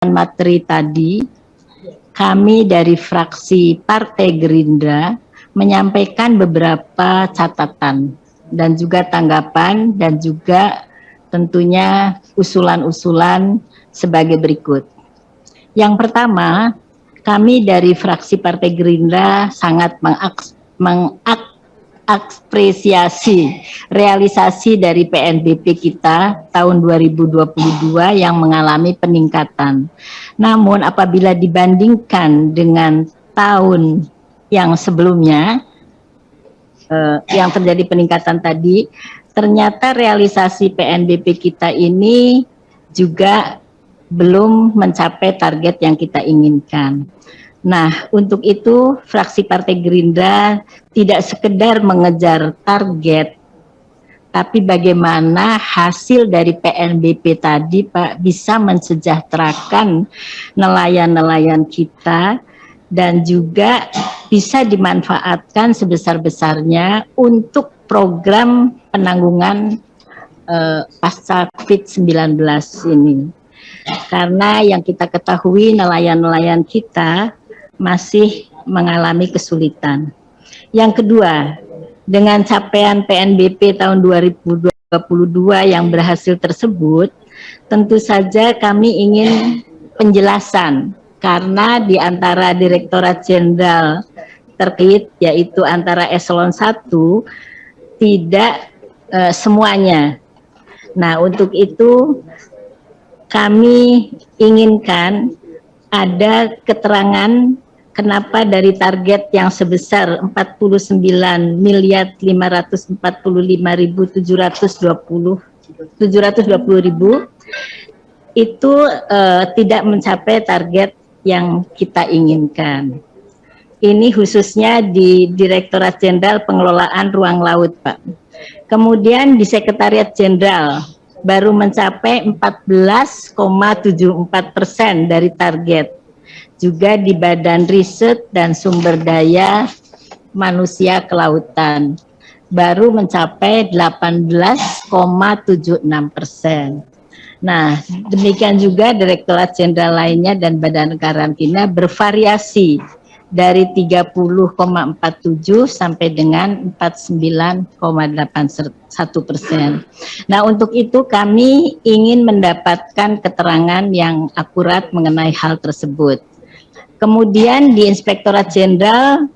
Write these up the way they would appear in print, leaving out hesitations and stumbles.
materi tadi, kami dari fraksi Partai Gerindra menyampaikan beberapa catatan dan juga tanggapan dan juga tentunya usulan-usulan sebagai berikut. Yang pertama, kami dari fraksi Partai Gerindra sangat mengapresiasi realisasi dari PNBP kita tahun 2022 yang mengalami peningkatan. Namun apabila dibandingkan dengan tahun yang sebelumnya, yang terjadi peningkatan tadi, ternyata realisasi PNBP kita ini juga belum mencapai target yang kita inginkan. Nah, untuk itu fraksi Partai Gerindra tidak sekedar mengejar target, tapi bagaimana hasil dari PNBP tadi, Pak, bisa mensejahterakan nelayan-nelayan kita dan juga bisa dimanfaatkan sebesar-besarnya untuk program penanggungan pasca COVID-19 ini. Karena yang kita ketahui nelayan-nelayan kita masih mengalami kesulitan. Yang kedua, dengan capaian PNBP tahun 2022 yang berhasil tersebut, tentu saja kami ingin penjelasan karena di antara Direktorat Jenderal terkait, yaitu antara eselon 1, tidak semuanya. Nah, untuk itu kami inginkan ada keterangan kenapa dari target yang sebesar 49.545.720 itu tidak mencapai target yang kita inginkan. Ini khususnya di Direktorat Jenderal Pengelolaan Ruang Laut, Pak. Kemudian di Sekretariat Jenderal baru mencapai 14,74% dari target. Juga di Badan Riset dan Sumber Daya Manusia Kelautan baru mencapai 18,76%. Nah, demikian juga Direktorat Jenderal lainnya dan Badan Karantina bervariasi dari 30,47 sampai dengan 49,81%. Nah, untuk itu kami ingin mendapatkan keterangan yang akurat mengenai hal tersebut. Kemudian di Inspektorat Jenderal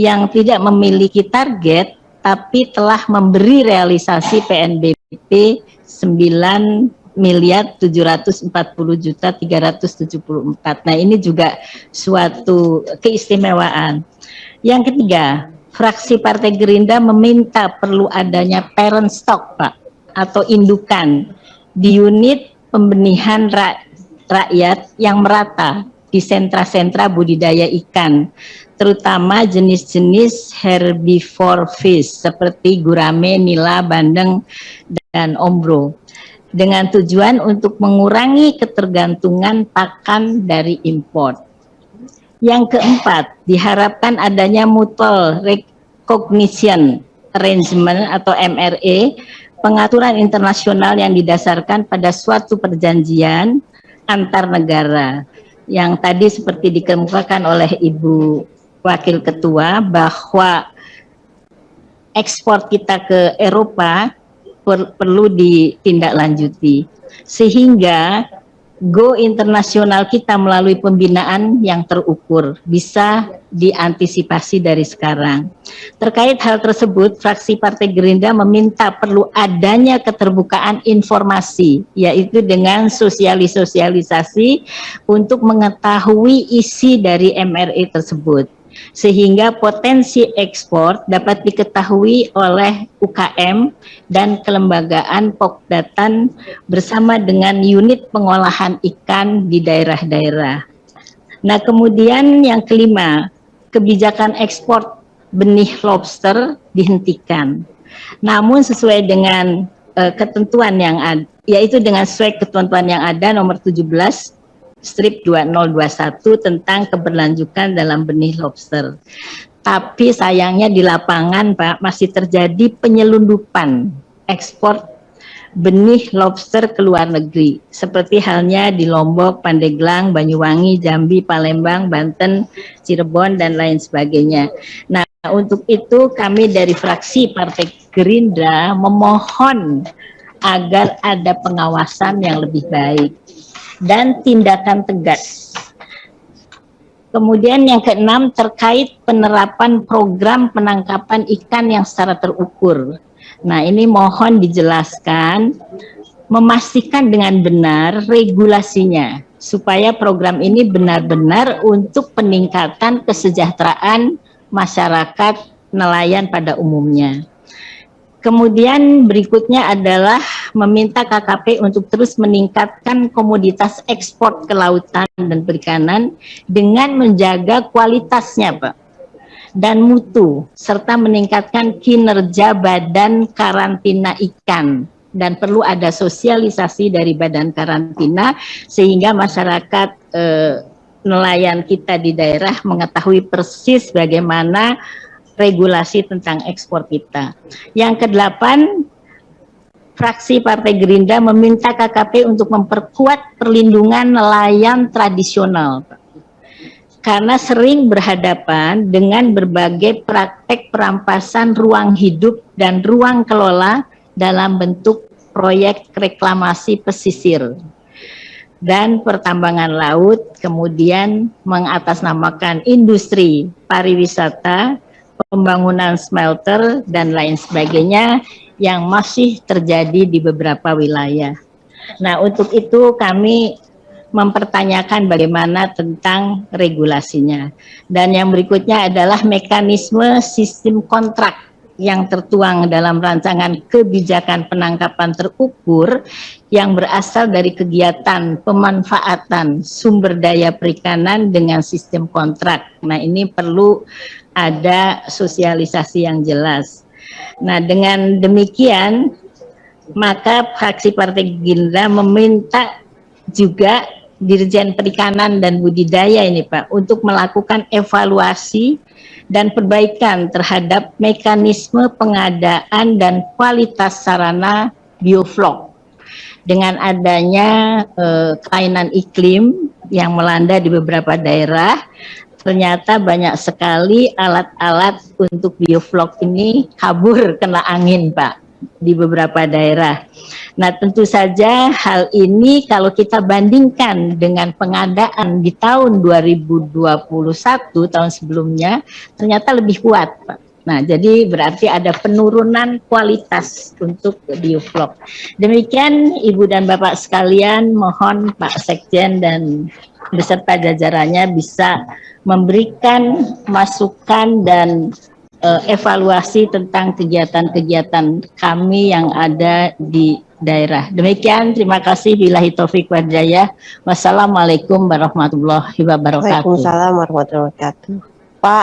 yang tidak memiliki target tapi telah memberi realisasi PNBP 9.740.374. Nah, ini juga suatu keistimewaan. Yang ketiga, fraksi Partai Gerindra meminta perlu adanya parent stock, Pak, atau indukan di unit pembenihan rakyat yang merata di sentra-sentra budidaya ikan, terutama jenis-jenis herbivore fish seperti gurame, nila, bandeng, dan ombro, dengan tujuan untuk mengurangi ketergantungan pakan dari impor. Yang keempat, diharapkan adanya mutual recognition arrangement atau MRA, pengaturan internasional yang didasarkan pada suatu perjanjian antar negara. Yang tadi seperti dikemukakan oleh Ibu Wakil Ketua bahwa ekspor kita ke Eropa perlu ditindaklanjuti sehingga go internasional kita melalui pembinaan yang terukur bisa diantisipasi dari sekarang. Terkait hal tersebut, fraksi Partai Gerindra meminta perlu adanya keterbukaan informasi, yaitu dengan sosialisasi untuk mengetahui isi dari MRA tersebut, sehingga potensi ekspor dapat diketahui oleh UKM dan kelembagaan Pokdatan bersama dengan unit pengolahan ikan di daerah-daerah. Nah, kemudian yang kelima, kebijakan ekspor benih lobster dihentikan. Namun sesuai dengan ketentuan yang ada, yaitu dengan sesuai ketentuan yang ada nomor 17/2021 tentang keberlanjutan dalam benih lobster. Tapi sayangnya di lapangan, Pak, masih terjadi penyelundupan ekspor benih lobster ke luar negeri, seperti halnya di Lombok, Pandeglang, Banyuwangi, Jambi, Palembang, Banten, Cirebon, dan lain sebagainya. Nah, untuk itu kami dari fraksi Partai Gerindra memohon agar ada pengawasan yang lebih baik dan tindakan tegas. Kemudian yang keenam terkait penerapan program penangkapan ikan yang secara terukur. Nah, ini mohon dijelaskan, memastikan dengan benar regulasinya, supaya program ini benar-benar untuk peningkatan kesejahteraan masyarakat nelayan pada umumnya. Kemudian berikutnya adalah meminta KKP untuk terus meningkatkan komoditas ekspor ke lautan dan perikanan dengan menjaga kualitasnya, Pak, dan mutu, serta meningkatkan kinerja badan karantina ikan. Dan perlu ada sosialisasi dari badan karantina sehingga masyarakat nelayan kita di daerah mengetahui persis bagaimana regulasi tentang ekspor kita. Yang kedelapan, fraksi Partai Gerindra meminta KKP untuk memperkuat perlindungan nelayan tradisional, karena sering berhadapan dengan berbagai praktek perampasan ruang hidup dan ruang kelola dalam bentuk proyek reklamasi pesisir dan pertambangan laut, kemudian mengatasnamakan industri pariwisata, pembangunan smelter, dan lain sebagainya yang masih terjadi di beberapa wilayah. Nah, untuk itu kami mempertanyakan bagaimana tentang regulasinya. Dan yang berikutnya adalah mekanisme sistem kontrak yang tertuang dalam rancangan kebijakan penangkapan terukur yang berasal dari kegiatan pemanfaatan sumber daya perikanan dengan sistem kontrak. Nah, ini perlu ada sosialisasi yang jelas. Nah, dengan demikian maka fraksi Partai Gerindra meminta juga Dirjen Perikanan dan Budidaya ini, Pak, untuk melakukan evaluasi dan perbaikan terhadap mekanisme pengadaan dan kualitas sarana bioflok. Dengan adanya kelainan iklim yang melanda di beberapa daerah, ternyata banyak sekali alat-alat untuk bioflok ini kabur kena angin, Pak, di beberapa daerah. Nah, tentu saja hal ini kalau kita bandingkan dengan pengadaan di tahun 2021, tahun sebelumnya, ternyata lebih kuat, Pak. Nah, jadi berarti ada penurunan kualitas untuk bioflok. Demikian Ibu dan Bapak sekalian, mohon Pak Sekjen dan beserta jajarannya bisa memberikan masukan dan evaluasi tentang kegiatan-kegiatan kami yang ada di daerah. Demikian, terima kasih. Billahi taufik wal hidayah. Wassalamualaikum warahmatullahi wabarakatuh. Waalaikumsalam warahmatullahi wabarakatuh.